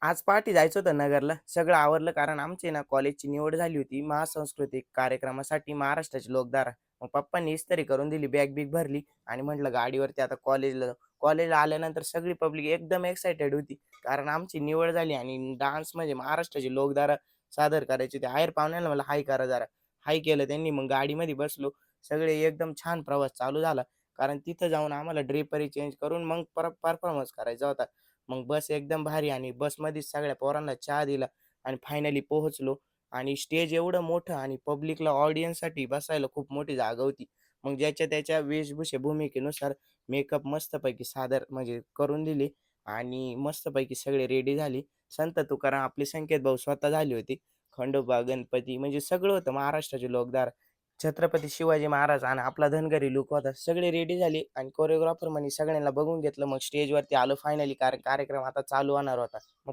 आज पहाटे जायचं होतं नगरला. सगळं आवरलं कारण आमची ना कॉलेजची निवड झाली होती महासांस्कृतिक कार्यक्रमासाठी महाराष्ट्राची लोकधारा. मग पप्पांनी इस्त्री करून दिली, बॅग-बिग भरली आणि म्हटलं गाडीवरती आता कॉलेजला जाऊ. कॉलेजला आल्यानंतर सगळी पब्लिक एकदम एक्साइटेड होती. कारण आमची निवड झाली आणि डान्स म्हणजे महाराष्ट्राची लोकधारा सादर करायची होती. आहेर पाहुण्यांना म्हणलं, "हाय करा जरा." हाय केलं त्यांनी. मग गाडीमध्ये बसलो. सगळे एकदम छान प्रवास चालू झाला. कारण तिथं जाऊन आम्हाला ड्रेपरी चेंज करून मग परत परफॉर्मन्स करायचा होता. मग बस एकदम भारी आणि बसमध्येच सगळ्या पोरांना चहा दिला आणि फायनली पोहोचलो आणि स्टेज एवढं मोठं आणि पब्लिकला ऑडियन्ससाठी बसायला खूप मोठी जागा होती. मग ज्याच्या त्याच्या वेशभूषे भूमिकेनुसार मेकअप मस्तपैकी सादर म्हणजे करून दिले आणि मस्तपैकी सगळे रेडी झाले. संत तुकाराम आपले संकेत भाऊ स्वतः झाले होते. खंडोबा, गणपती म्हणजे सगळं होतं महाराष्ट्राचे लोकदार. छत्रपती शिवाजी महाराज आणि आपला धनगरी लूक होता. सगळे रेडी झाले आणि कोरिओग्राफर म्हणे सगळ्यांना बघून घेतलं. मग स्टेजवरती आलो फायनली कारण कार्यक्रम आता चालू होणार होता. मग